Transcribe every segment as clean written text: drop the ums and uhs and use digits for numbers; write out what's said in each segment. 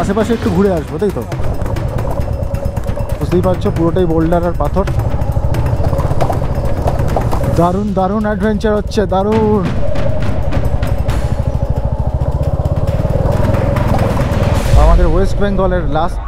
আশেপাশে একটু ঘুরে আসবো, তাই তো? বুঝতেই পারছো পুরোটাই বোল্ডার আর পাথর। দারুণ দারুণ অ্যাডভেঞ্চার হচ্ছে, দারুণ। আমাদের ওয়েস্ট বেঙ্গলের লাস্ট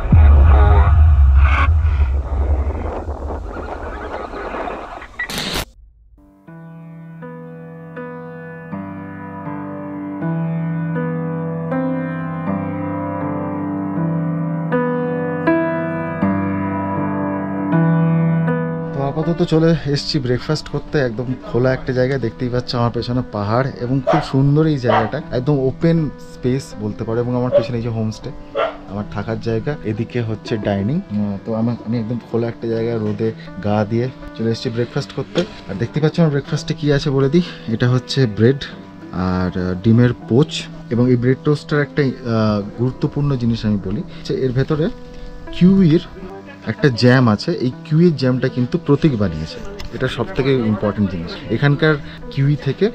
আপাতত চলে এসেছি ব্রেকফাস্ট করতে একদম খোলা একটা জায়গায়। দেখতেই পাচ্ছ আমার পেছনে পাহাড় এবং খুব সুন্দর এই জায়গাটা, একদম ওপেন স্পেস বলতে পারো। এবং আমার পেছনে এই যে হোমস্টে, আমার থাকার জায়গা, এদিকে হচ্ছে ডাইনিং। তো আমি একদম খোলা একটা জায়গায় রোদে গা দিয়ে চলে এসেছি ব্রেকফাস্ট করতে। আর দেখতে পাচ্ছ আমার ব্রেকফাস্টে কি আছে বলে দিই। এটা হচ্ছে ব্রেড আর ডিমের পোচ। এবং এই ব্রেড টোস্টার একটা গুরুত্বপূর্ণ জিনিস আমি বলি যে এর ভেতরে কিউইর একটা জ্যাম আছে। এই কিউইর জ্যামটা কিন্তু প্রতীক বানিয়েছে, এটা সব থেকে ইম্পর্টেন্ট জিনিস। এখানকার কিউই থেকে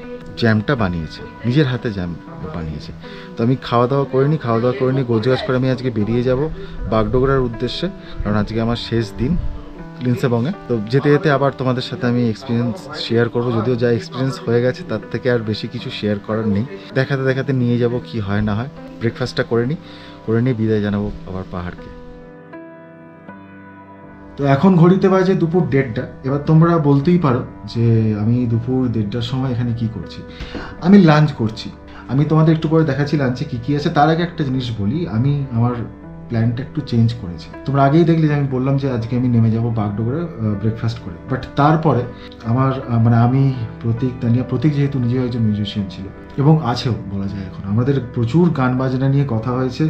জ্যামটা বানিয়েছে, নিজের হাতে জ্যাম বানিয়েছে। তো আমি খাওয়া দাওয়া করে নিই গোছগাছ করে আমি আজকে বেরিয়ে যাব বাগডোগরার উদ্দেশ্যে, কারণ আজকে আমার শেষ দিন লিন্সেবংয়ে। তো যেতে যেতে আবার তোমাদের সাথে আমি এক্সপিরিয়েন্স শেয়ার করবো, যদিও যা এক্সপিরিয়েন্স হয়ে গেছে তার থেকে আর বেশি কিছু শেয়ার করার নেই। দেখাতে দেখাতে নিয়ে যাব কি হয় না হয়। ব্রেকফাস্টটা করে নিয়ে বিদায় জানাবো আবার পাহাড়কে। তো এখন ঘড়িতে বাজে দুপুর 1:30। এবার তোমরা বলতেই পারো যে আমি দুপুর 1:30টার সময় এখানে কি করছি। আমি লাঞ্চ করছি। আমি তোমাদের একটু পরে দেখাচ্ছি লাঞ্চে কি আছে। তার আগে একটা জিনিস বলি, আমি আমার প্ল্যানটা একটু চেঞ্জ করেছি। তোমরা আগেই দেখলে যে আমি বললাম যে আজকে আমি নেমে যাবো বাগডোগরা ব্রেকফাস্ট করে। বাট তারপরে আমার আমি প্রতীক যেহেতু নিজেও একজন মিউজিশিয়ান ছিল এবং আছেও বলা যায়, এখন আমাদের প্রচুর গান বাজনা নিয়ে কথা হয়েছে,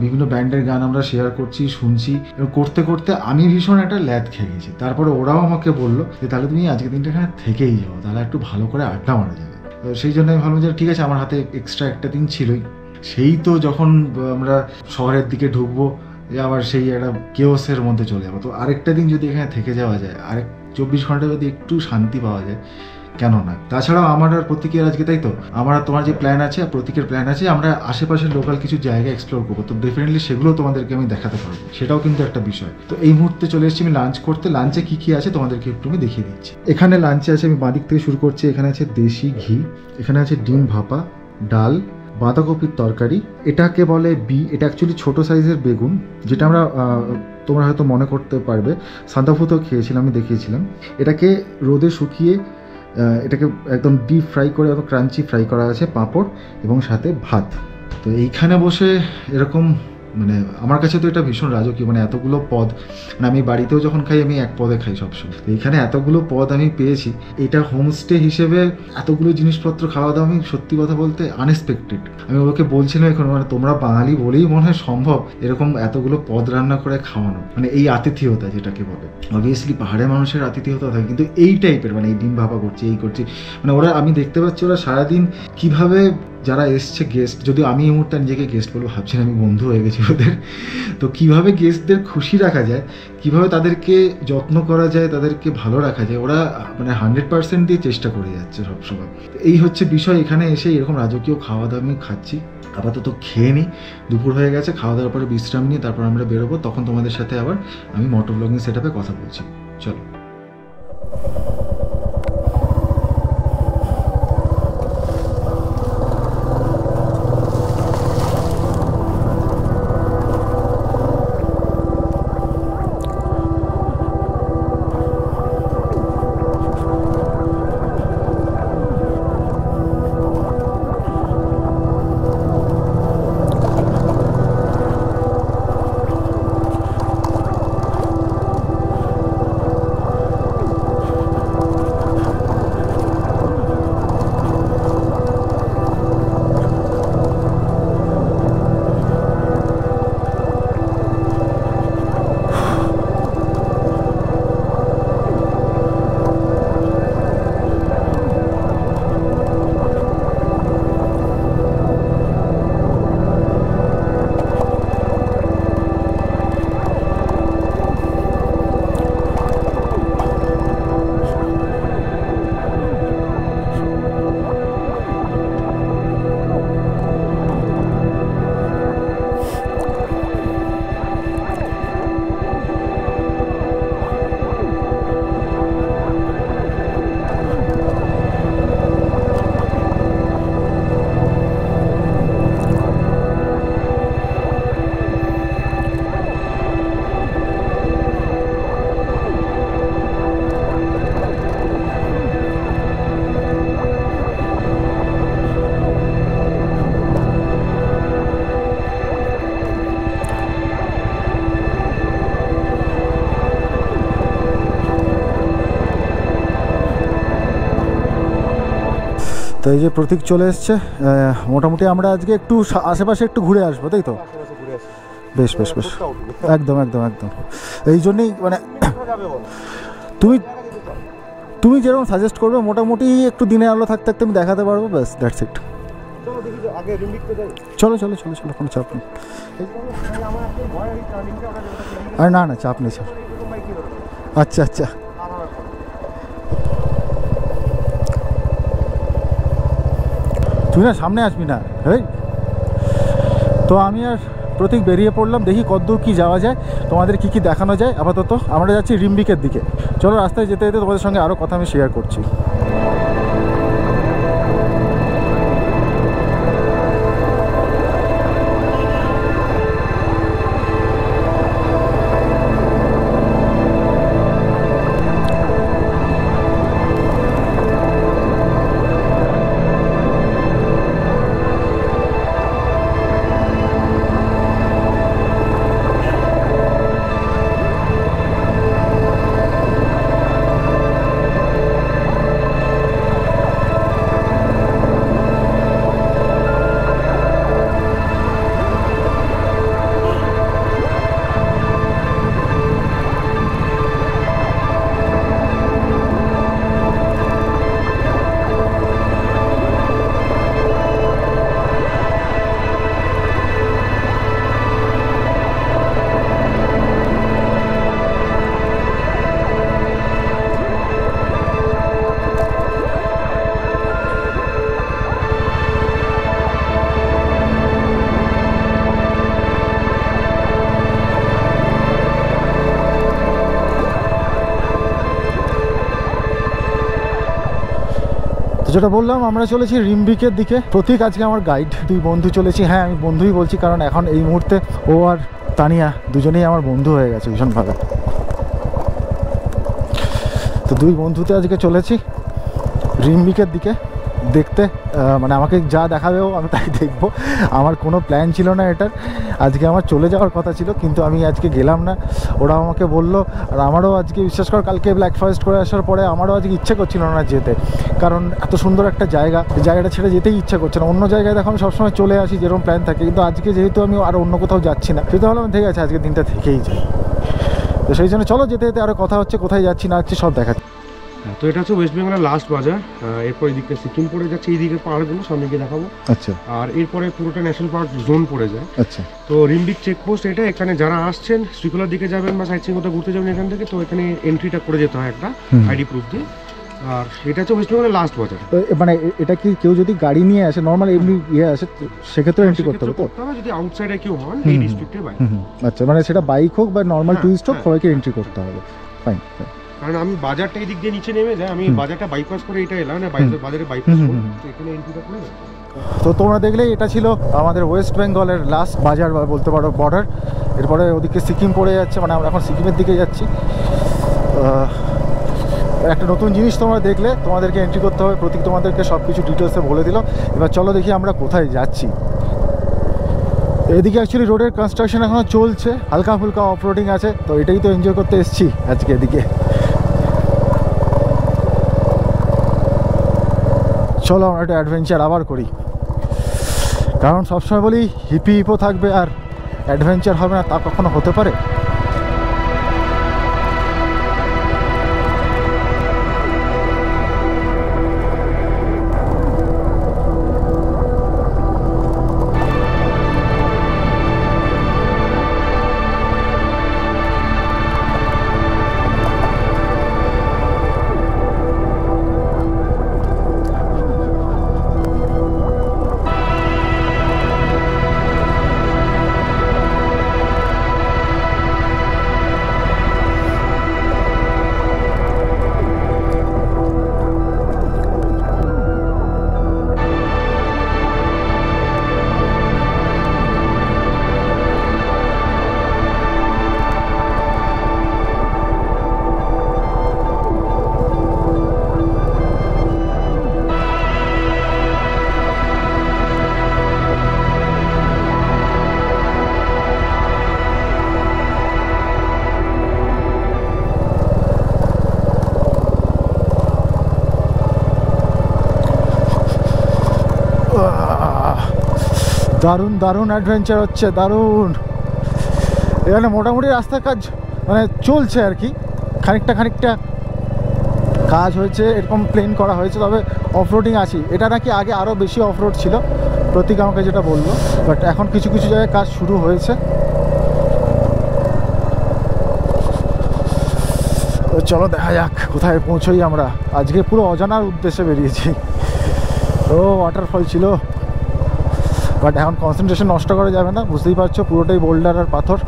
বিভিন্ন ব্যান্ডের গান আমরা শেয়ার করছি, শুনছি, এবং করতে করতে আমি ভীষণ একটা ল্যাদ খেয়ে গেছি। তারপরে ওরাও আমাকে বললো যে তাহলে তুমি আজকের দিনটা এখানে থেকেই যাও, তাহলে একটু ভালো করে আড্ডা মারা যাবে। তো সেই জন্য আমি ভাবলাম যে ঠিক আছে, আমার হাতে এক্সট্রা একটা দিন ছিলই। সেই তো যখন আমরা শহরের দিকে ঢুকবো, আবার সেই একটা কেওসের মধ্যে চলে যাবো। তো আরেকটা দিন যদি এখানে থেকে যাওয়া যায়, আরেক 24 ঘন্টা যদি একটু শান্তি পাওয়া যায়, কেন না? তাছাড়াও আমার আর প্রতীকের আজকে, তাই তো, আমার তোমার যে প্ল্যান আছে, প্রতীকের প্ল্যান আছে, আমরা আশেপাশের লোকাল কিছু জায়গা এক্সপ্লোর করবো। তো ডেফিনেটলি সেগুলো তোমাদেরকে আমি দেখাতে পারবো, সেটাও কিন্তু একটা বিষয়। তো এই মুহূর্তে চলে এসেছি আমি লাঞ্চ করতে। লাঞ্চে কি আছে তোমাদেরকে একটু আমি দেখিয়ে দিচ্ছি। এখানে লাঞ্চে আছে, আমি বাঁদিক থেকে শুরু করছি। এখানে আছে দেশি ঘি, এখানে আছে ডিম ভাপা, ডাল, বাঁধাকপির তরকারি, এটাকে বলে এটা অ্যাকচুয়ালি ছোট সাইজের বেগুন, যেটা আমরা তোমরা হয়তো মনে করতে পারবে সান্দাফুতেও খেয়েছিলাম, আমি দেখিয়েছিলাম। এটাকে রোদে শুকিয়ে এটাকে একদম ডিপ ফ্রাই করে, একদম ক্রাঞ্চি ফ্রাই করা আছে, পাঁপড় এবং সাথে ভাত। তো এইখানে বসে এরকম আমার কাছে তো এটা ভীষণ রাজকীয়, এতগুলো পদ। আমি বাড়িতেও যখন খাই আমি এক পদে খাই সবসময়, এইখানে এতগুলো পদ আমি পেয়েছি। এটা হোমস্টে হিসেবে এতগুলো জিনিসপত্র খাওয়া দাওয়া আমি সত্যি কথা বলতে আনএক্সপেক্টেড। আমি ওকে বলছিলাম এখন, তোমরা বাঙালি বলেই মনে হয় সম্ভব এরকম এতগুলো পদ রান্না করে খাওয়ানো, এই আতিথেয়তা যেটাকে বলে। অবভিয়াসলি পাহাড়ের মানুষের আতিথেয়তা থাকে, কিন্তু এই টাইপের এই ডিম ভাপা করছি, এই করছি, ওরা, আমি দেখতে পাচ্ছি ওরা সারাদিন কিভাবে যারা এসছে গেস্ট, যদিও আমি এই মুহূর্তে নিজেকে গেস্ট বলবো ভাবছি না, আমি বন্ধু হয়ে গেছি ওদের। তো কিভাবে গেস্টদের খুশি রাখা যায়, কিভাবে তাদেরকে যত্ন করা যায়, তাদেরকে ভালো রাখা যায়, ওরা 100% দিয়ে চেষ্টা করে যাচ্ছে সবসময়। এই হচ্ছে বিষয়। এখানে এসে এরকম রাজকীয় খাওয়া দাওয়া আমি খাচ্ছি। আপাতত খেয়ে নিই, দুপুর হয়ে গেছে, খাওয়া দাওয়ার পরে বিশ্রাম নিয়ে তারপর আমরা বেরোবো। তখন তোমাদের সাথে আবার আমি মোটো ব্লগিং সেটআপে কথা বলছি। চলো। তো এই যে প্রতীক চলে এসছে, মোটামুটি আমরা আজকে একটু আশেপাশে একটু ঘুরে আসবো, তাই তো? বেশ বেশ বেশ, একদম একদম একদম। এই জন্যেই মানে তুমি যেরকম সাজেস্ট করবে, মোটামুটি একটু দিনের আলো থাকতে থাকতে আমি দেখাতে পারবো, ব্যাস দ্যাটস ইট। চলো চলো চলো চলো, কোনো চাপ নেই। আরে না না, চাপ নেই স্যার। আচ্ছা আচ্ছা, তুই না সামনে আসবি না, এই তো আমি আর প্রতীক বেরিয়ে পড়লাম, দেখি কতদূর কি যাওয়া যায়, তোমাদের কি কি দেখানো যায়। আপাতত আমরা যাচ্ছি রিম্বিকের দিকে। চলো, রাস্তায় যেতে যেতে তোমাদের সঙ্গে আরও কথা আমি শেয়ার করছি। যেটা বললাম, আমরা চলেছি রিম্বিকের দিকে। প্রতীক আজকে আমার গাইড, দুই বন্ধু চলেছি। হ্যাঁ, আমি বন্ধুই বলছি, কারণ এখন এই মুহূর্তে ও আর তানিয়া দুজনেই আমার বন্ধু হয়ে গেছে ভীষণভাবে। তো দুই বন্ধুতে আজকে চলেছি রিম্বিকের দিকে দেখতে। মানে আমাকে যা দেখাবেও আমি তাই দেখবো। আমার কোনো প্ল্যান ছিল না এটার, আজকে আমার চলে যাওয়ার কথা ছিল, কিন্তু আমি আজকে গেলাম না। ওরা আমাকে বললো, আর আমারও আজকে বিশ্বাস কর, কালকে ব্ল্যাক ফরেস্ট করে আসার পরে আমারও আজকে ইচ্ছে করছিল না যেতে, কারণ এত সুন্দর একটা জায়গাটা ছেড়ে যেতেই ইচ্ছা করছে না। অন্য জায়গায় দেখো আমি সবসময় চলে আসি, যেরকম প্ল্যান থাকে, কিন্তু আজকে যেহেতু আমি আর অন্য কোথাও যাচ্ছি না, সেহেতু ভাবলাম ঠিক আছে, আজকে দিনটা থেকেই যাই। তো সেই জন্য চলো, যেতে যেতে আরও কথা হচ্ছে, কোথায় যাচ্ছি না যাচ্ছি সব দেখাচ্ছি। তো এটা হচ্ছে ওয়েস্ট বেঙ্গলের লাস্ট বাজার। এরপর এদিকে সিকিম পড়ে যাচ্ছে, এইদিকে পাহাড়গুলো সামনে গিয়ে দেখাবো। আচ্ছা। আর এরপরে পুরোটা ন্যাশনাল পার্ক জোন পড়ে যায়। আচ্ছা। তো রিম্বিক চেকপোস্ট এটা, এখানে যারা আসছেন শ্রীকোলার দিকে যাবেন বা সাইট সিং কোথাও ঘুরতে যাবেন এখান থেকে, তো এখানে এন্ট্রিটা করে যেতে হয় একটা আইডি প্রুফ দিয়ে। আর এটা হচ্ছে ওয়েস্ট বেঙ্গলের লাস্ট বাজার। মানে এটা কি কেউ যদি গাড়ি নিয়ে আসে, নর্মাল এমনি আসে, সেক্ষেত্রে এন্ট্রি করতে হবে তো? যদি আউটসাইডে কেউ হন এই ডিস্ট্রিক্টের বাইরে। আচ্ছা, মানে সেটা বাইক হোক বা নর্মাল টুরিস্ট হোক, সবাইকে এন্ট্রি করতে হবে। ফাইন। কারণ আমি বাজারটা এই দিক দিয়ে নিচে নেমে যায়, আমি বাজারটা বাইপাস করে এটা এলাম না, বাজারে বাইপাস করে এখানে এন্ট্রিটা করে যাচ্ছে। তো তোমরা দেখলে এটা ছিল আমাদের ওয়েস্ট বেঙ্গলের লাস্ট বাজার বা বলতে পারো বর্ডার। এরপরে ওদিকে সিকিম পড়ে যাচ্ছে, মানে আমরা এখন সিকিমের দিকে যাচ্ছি। একটা নতুন জিনিস তোমরা দেখলে, তোমাদেরকে এন্ট্রি করতে হবে। প্রতীক তোমাদেরকে সব কিছু ডিটেলসে বলে দিল। এবার চলো দেখি আমরা কোথায় যাচ্ছি। এদিকে অ্যাকচুয়ালি রোডের কনস্ট্রাকশন এখনও চলছে, হালকা ফুলকা অফ রোডিং আছে, তো এটাই তো এনজয় করতে এসেছি আজকে এদিকে। চলো আমরা একটা অ্যাডভেঞ্চার আবার করি, কারণ সবসময় বলি হিপো থাকবে আর অ্যাডভেঞ্চার হবে না, তা কখনো হতে পারে? দারুণ দারুণ অ্যাডভেঞ্চার হচ্ছে, দারুণ। এখানে মোটামুটি রাস্তার কাজ মানে চলছে আর কি, খানিকটা কাজ হয়েছে, এরকম প্লেন করা হয়েছে, তবে অফরোডিং আছে। এটা নাকি আগে আরও বেশি অফরোড ছিল, প্রতীক আমাকে যেটা বললো, বাট এখন কিছু কিছু জায়গায় কাজ শুরু হয়েছে। তো চলো দেখা যাক কোথায় পৌঁছোই আমরা। আজকে পুরো অজানার উদ্দেশ্যে বেরিয়েছি। ও ওয়াটারফল ছিল, বাট এখন কনসেন্ট্রেশন নষ্ট করা যাবে না, বুঝতেই পারছো পুরোটাই বোল্ডার আর পাথর।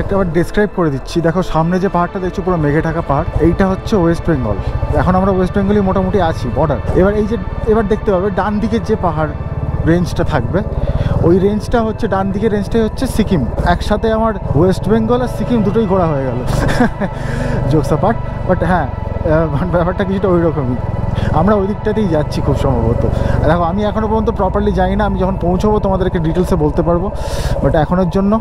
একটা আবার ডেসক্রাইব করে দিচ্ছি। দেখো সামনে যে পাহাড়টা দেখছো পুরো মেঘে ঢাকা পাহাড়, এইটা হচ্ছে ওয়েস্ট বেঙ্গল। এখন আমরা ওয়েস্ট বেঙ্গলই মোটামুটি আছি, বর্ডার। এবার দেখতে পাবে ডান দিকের যে পাহাড় রেঞ্জটা থাকবে, ওই রেঞ্জটা হচ্ছে, ডান দিকের রেঞ্জটাই হচ্ছে সিকিম। একসাথে আমার ওয়েস্ট বেঙ্গল আর সিকিম দুটোই ঘোরা হয়ে গেল, জোকস অ্যাপার্ট। বাট হ্যাঁ, ব্যাপারটা কিছুটা ওই রকমই। আমরা ওই দিকটাতেই যাচ্ছি খুব সম্ভবত। দেখো আমি এখনও পর্যন্ত প্রপারলি যাই না, আমি যখন পৌঁছবো তোমাদেরকে ডিটেলসে বলতে পারবো। বাট এখনের জন্য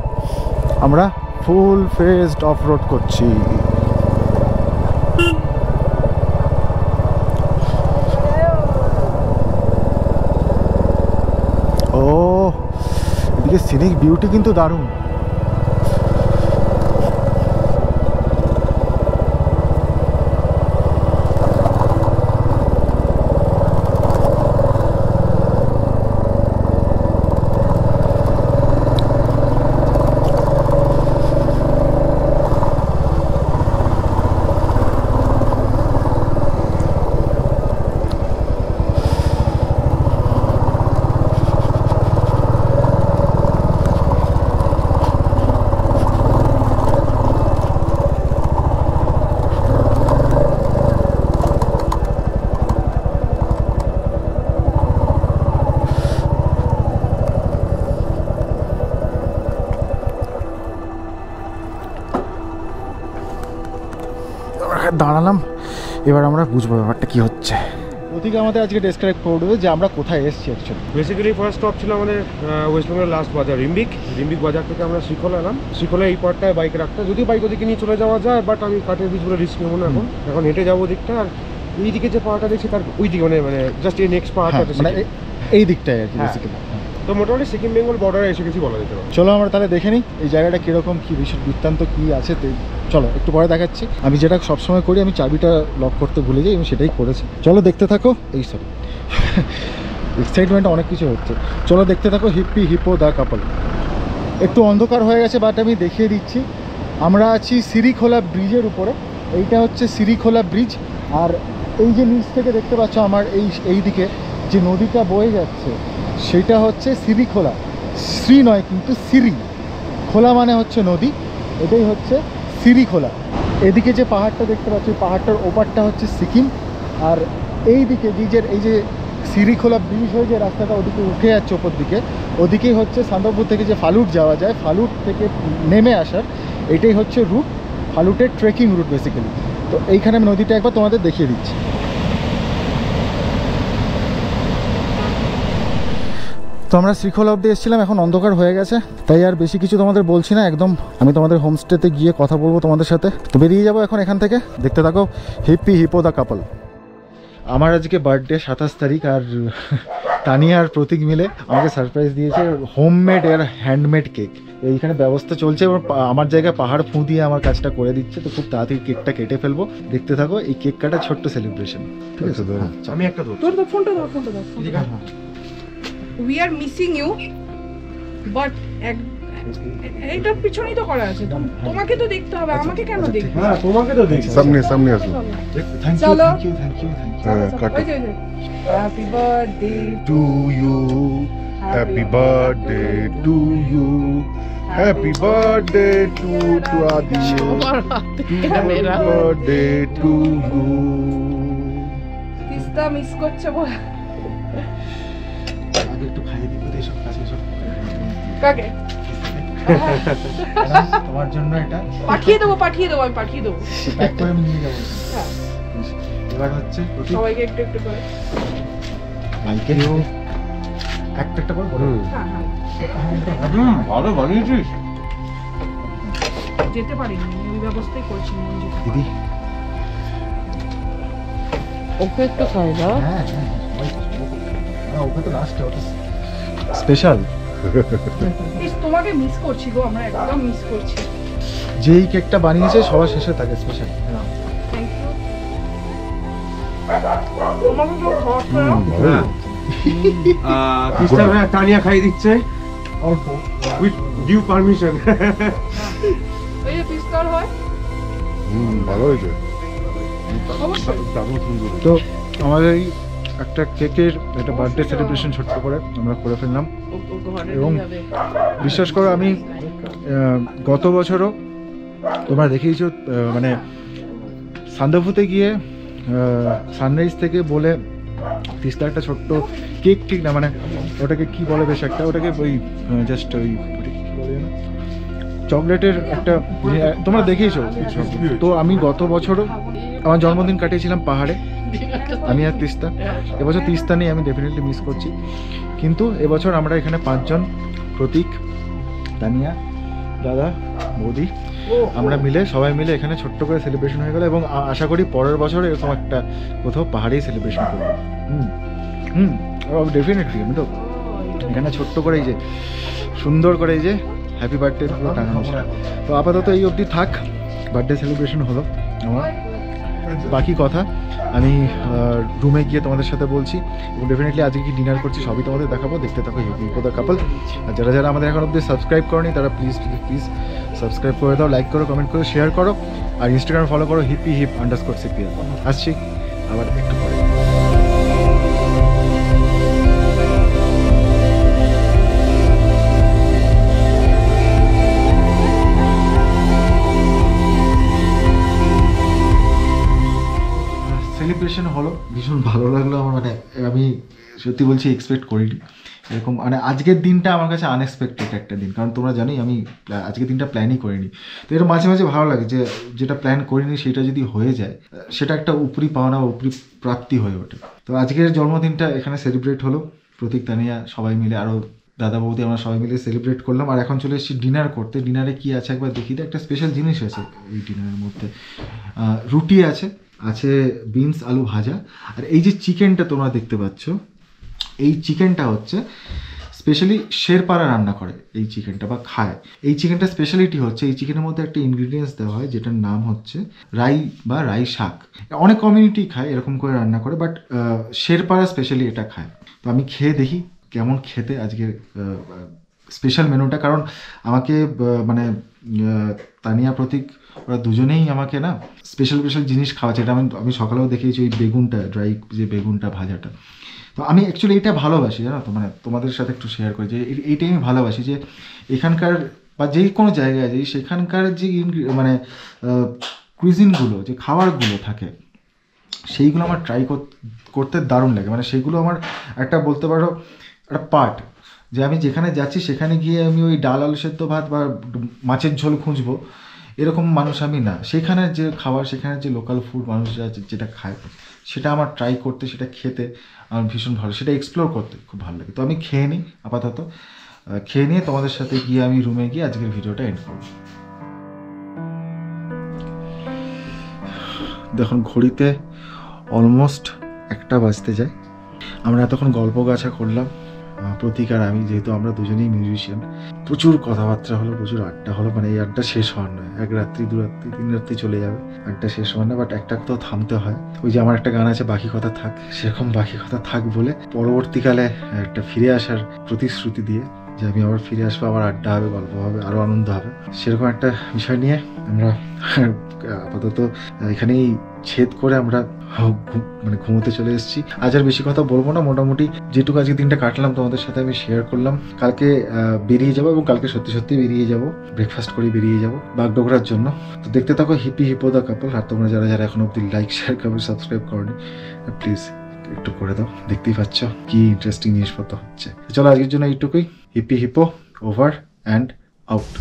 আমরা ফুল ফেজড অফ রোড করছি। ও এদিকে সিনিক বিউটি কিন্তু দারুণ। দাঁড়ালাম, এবার আমরা বুঝবো ব্যাপারটা কি হচ্ছে। প্রতীক আমাদের আজকে ডেসক্রাইব করবে যে আমরা কোথায় এসেছি অ্যাকচুয়ালি। বেসিক্যালি ফার্স্ট স্টপ ছিল আমাদের ওয়েস্ট বেঙ্গলের লাস্ট বাজার রিম্বিক বাজার থেকে আমরা শ্রীখোলা এলাম। শ্রীখোলা এই পার্টটায় বাইক রাখতে, যদি বাইক ওদিকে নিয়ে চলে যাওয়া যায়, বাট আমি কাঠের বীজ বলে রিস্ক নেবো না। এখন হেঁটে যাবো ওদিকটা। আর এই দিকে যে পাহাড়টা দেখছি তার ওই দিকে মানে জাস্ট এই নেক্সট পাহাড়টা মানে এই দিকটায় আর কি বেসিক্যালি। তো মোটামুটি সিকিম বেঙ্গল বর্ডারে এসে গেছি বলা যেতে পারে। চলো আমরা তাহলে দেখে নিই এই জায়গাটা কীরকম, কী বিষয় বৃত্তান্ত কী আছে। চলো একটু পরে দেখাচ্ছি। আমি যেটা সবসময় করি, আমি চাবিটা লক করতে ভুলে যাই, আমি সেটাই করেছি। চলো দেখতে থাকো। এই সরি এক্সাইটমেন্ট অনেক কিছু হচ্ছে। চলো দেখতে থাকো হিপ্পি হিপো দ্য কাপল। একটু অন্ধকার হয়ে গেছে, বাট আমি দেখিয়ে দিচ্ছি। আমরা আছি শ্রীখোলা ব্রিজের উপরে। এইটা হচ্ছে শ্রীখোলা ব্রিজ। আর এই যে নিচ থেকে দেখতে পাচ্ছ আমার এই দিকে যে নদীটা বয়ে যাচ্ছে সেটা হচ্ছে সিরিখোলা। শ্রী নয় কিন্তু সিরি, খোলা মানে হচ্ছে নদী, এটাই হচ্ছে সিরিখোলা। এদিকে যে পাহাড়টা দেখতে পাচ্ছি পাহাড়টার ওপারটা হচ্ছে সিকিম, আর এই দিকে এই যে সিরিখোলা ব্রিজ হয়ে যে রাস্তাটা ওদিকে উঠে যাচ্ছে ওপর দিকে, ওদিকেই হচ্ছে সান্দরপুর থেকে যে ফালুট যাওয়া যায়, ফালুট থেকে নেমে আসার এটাই হচ্ছে রুট, ফালুটের ট্রেকিং রুট বেসিক্যালি। তো এইখানে আমি নদীটা একবার তোমাদের দেখিয়ে দিচ্ছি। তো আমরা শ্রীখোলা অব্দি এসেছিলাম, এখন অন্ধকার হয়ে গেছে, তাই আর বেশি কিছু তোমাদের বলছি না, একদম আমি তোমাদের হোমস্টেতে গিয়ে কথা বলবো তোমাদের সাথে। তো বেরিয়ে যাবো এখন এখান থেকে, দেখতে থাকো হিপ্পি হিপো দ্য কাপল। আমার আজকে বার্থডে 27 তারিখ, আর তানিয়া আর প্রতীক মিলে আমাকে সারপ্রাইজ দিয়েছে হোমমেড আর হ্যান্ডমেড কেক। এইখানে ব্যবস্থা চলছে, এবং আমার জায়গায় পাহাড় ফুঁ দিয়ে আমার কাজটা করে দিচ্ছে, তো খুব তাড়াতাড়ি কেকটা কেটে ফেলবো। দেখতে থাকো এই কেক কাটা ছোট্ট সেলিব্রেশন, ঠিক আছে? আমি একটা ধরছি। তোর ফোনটা দাও। We are missing you, but এইটার পিছনেই তো করা আছে, তোমাকে তো দেখতে হবে, আমাকে কেন দেখবে? হ্যাঁ তোমাকে তো দেখছি। সামনে আসো। চলো। Thank you. কাটো। Happy birthday to you, happy birthday to you, happy birthday to Adi, happy birthday to you. Teesta miss করছে বল। আগে একটু খাইয়ে দিব তো এইসব কাছে এসব। কাকে? তোমার জন্য এটা পাঠিয়ে দেবো আমি পাঠিয়ে দেবো। প্যাক করে আমি নিয়ে যাবো। হ্যাঁ। এবার হচ্ছে প্রতীক সবাইকে একটু একটু করে। বাইকে একটা করে বলো। হ্যাঁ। ভালো বানিয়েছিস। যেতে পারিনি, ওই ব্যবস্থাই করছি দিদি। ওকে একটু খাই দাও। হ্যাঁ ওকে তো লাস্টে ওটা স্পেশাল। তোমাকে মিস করছি গো, আমরা একদম মিস করছি। যেই কেকটা বানিয়েছে সবার শেষে থাকে স্পেশাল। Thank you. তোমাকে তো খাওয়াতে তিস্তা ভাই তানিয়া খাইয়ে দিচ্ছে অল্প উইথ ডিউ পারমিশন। এই যে পিস্তল হয় ভালো হয়েছে। অবশ্যই। দারুণ সুন্দর। তো আমাদের এই একটা কেকের একটা বার্থডে সেলিব্রেশন ছোট্ট করে আমরা করে ফেললাম, এবং বিশ্বাস করো আমি গত বছরও তোমরা দেখেইছো, মানে সান্দরপুরে গিয়ে সানরাইজ থেকে বলে তিস্তা একটা ছোট্ট কেক, ঠিক না মানে ওটাকে কি বলে বেশ একটা, ওটাকে ওই জাস্ট ওই কি বলে না চকলেটের একটা, তোমরা দেখেইছো। তো আমি গত বছরও আমার জন্মদিন কাটিয়েছিলাম পাহাড়ে, আমি আর তিস্তা। এবছর তিস্তা নেই, আমি ডেফিনেটলি মিস করছি, কিন্তু এবছর আমরা এখানে 5 জন, প্রতীক, তানিয়া, দাদা, বৌদি, আমরা মিলে সবাই মিলে এখানে ছোট্ট করে সেলিব্রেশন হয়ে গেল, এবং আশা করি পরের বছর এরকম একটা কোথাও পাহাড়েই সেলিব্রেশন করবো। ডেফিনেটলি আমি তো এখানে ছোট্ট করে এই যে সুন্দর করে এই যে হ্যাপি বার্থডে পুরো টাঙানো ছিল। তো আপাতত এই অবধি থাক, বার্থডে সেলিব্রেশন হলো আমার, বাকি কথা আমি রুমে গিয়ে তোমাদের সাথে বলছি, এবং ডেফিনেটলি আজকে কি ডিনার করছি সবই তোমাদের দেখাবো, দেখতে থাকো হিপো দ্য কাপল। আর যারা আমাদের এখন অবধি সাবস্ক্রাইব করনি তারা প্লিজ সাবস্ক্রাইব করে দাও, লাইক করো, কমেন্ট করো, শেয়ার করো, আর ইনস্টাগ্রামে ফলো করো hip_CPL। আসছি আবার একটু পরে। সেলিব্রেশন হলো, ভীষণ ভালো লাগলো আমার, মানে আমি সত্যি বলছি এক্সপেক্ট করিনি এরকম, মানে আজকের দিনটা আমার কাছে আনএক্সপেক্টেড একটা দিন, কারণ তোমরা জানি আমি আজকের দিনটা প্ল্যানই করিনি। তো এটা মাঝে মাঝে ভালো লাগে যে যেটা প্ল্যান করিনি সেটা যদি হয়ে যায় সেটা একটা উপরি পাওনা বা উপরি প্রাপ্তি হয়ে ওঠে। তো আজকের জন্মদিনটা এখানে সেলিব্রেট হলো, প্রতীক, তানিয়া সবাই মিলে, আরও দাদা বৌদি, আমরা সবাই মিলে সেলিব্রেট করলাম। আর এখন চলে এসেছি ডিনার করতে। ডিনারে কি আছে একবার দেখি, তো একটা স্পেশাল জিনিস আছে এই ডিনারের মধ্যে। রুটি আছে বিনস আলু ভাজা, আর এই যে চিকেনটা তোমরা দেখতে পাচ্ছ, এই চিকেনটা হচ্ছে স্পেশালি শেরপাড়া রান্না করে এই চিকেনটা বা খায়। এই চিকেনটা স্পেশালিটি হচ্ছে এই চিকেনের মধ্যে একটা ইনগ্রিডিয়েন্টস দেওয়া হয় যেটার নাম হচ্ছে রাই বা রাই শাক। অনেক কমিউনিটি খায় এরকম করে রান্না করে, বাট শেরপাড়া স্পেশালি এটা খায়। তো আমি খেয়ে দেখি কেমন খেতে আজকের স্পেশাল মেনুটা, কারণ আমাকে মানে তানিয়া প্রতীক ওরা দুজনেই আমাকে না স্পেশাল স্পেশাল জিনিস খাওয়াচ্ছে। এটা আমি সকালেও দেখিয়েছি ওই বেগুনটা, ড্রাই যে বেগুনটা ভাজাটা। তো আমি অ্যাকচুয়ালি এটা ভালোবাসি, জানো তো, মানে তোমাদের সাথে একটু শেয়ার করি যে এইটাই আমি ভালোবাসি, যে এখানকার বা যে কোনো জায়গায় যাই সেখানকার যে মানে কুইজিনগুলো, যে খাবারগুলো থাকে সেইগুলো আমার ট্রাই করতে দারুণ লাগে। মানে সেইগুলো আমার একটা বলতে পারো একটা পার্ট, যে আমি যেখানে যাচ্ছি সেখানে গিয়ে আমি ওই ডাল আলু সেদ্ধ ভাত বা মাছের ঝোল খুঁজবো এরকম মানুষ আমি না। সেখানের যে খাবার, সেখানের যে লোকাল ফুড মানুষরা যেটা খায় সেটা আমার ট্রাই করতে, সেটা খেতে আমার ভীষণ ভালো, সেটা এক্সপ্লোর করতে খুব ভালো লাগে। তো আমি খেয়ে নিই আপাতত, খেয়ে নিয়ে তোমাদের সাথে গিয়ে আমি রুমে গিয়ে আজকের ভিডিওটা এন্ড করব। দেখুন ঘড়িতে অলমোস্ট 1টা বাজতে যায়। আমরা এতক্ষণ গল্প গাছা করলাম প্রতীক আর আমি, যেহেতু আমরা দুজনেই মিউজিশিয়ান। প্রচুর কথাবার্তা হলো, প্রচুর আড্ডা হলো। মানে এই আড্ডা শেষ হওয়ার নয়, 1 রাত্রি 2 রাত্রি 3 রাত্রি চলে যাবে, আড্ডা শেষ হওয়ার না। বাট একটা তো থামতে হয়। ওই যে আমার একটা গান আছে বাকি কথা থাক, সেরকম বাকি কথা থাক বলে পরবর্তীকালে একটা ফিরে আসার প্রতিশ্রুতি দিয়ে যে আমি আবার ফিরে আসবো, আবার আড্ডা হবে, গল্প হবে, আরও আনন্দ হবে, সেরকম একটা বিষয় নিয়ে আমরা আপাতত এখানেই ছেদ করে আমরা মানে ঘুমোতে চলে এসেছি। আজ আর বেশি কথা বলবো না, মোটামুটি যেটুকু আজকে দিনটা কাটলাম তোমাদের সাথে আমি শেয়ার করলাম। কালকে বেরিয়ে যাবো, এবং কালকে সত্যি সত্যি বেরিয়ে যাব, ব্রেকফাস্ট করে বেরিয়ে যাব বাগডোগরার জন্য। তো দেখতে থাকো হিপি হিপো দ্য কাপল। আর তোমরা যারা যারা এখন অব্দি লাইক শেয়ার কমেন্ট সাবস্ক্রাইব করনি, প্লিজ একটু করে দাও। দেখতেই পাচ্ছ কি ইন্টারেস্টিং জিনিসপত্র হচ্ছে। চলো আজকের জন্য এইটুকুই। Hippie hippo over and out.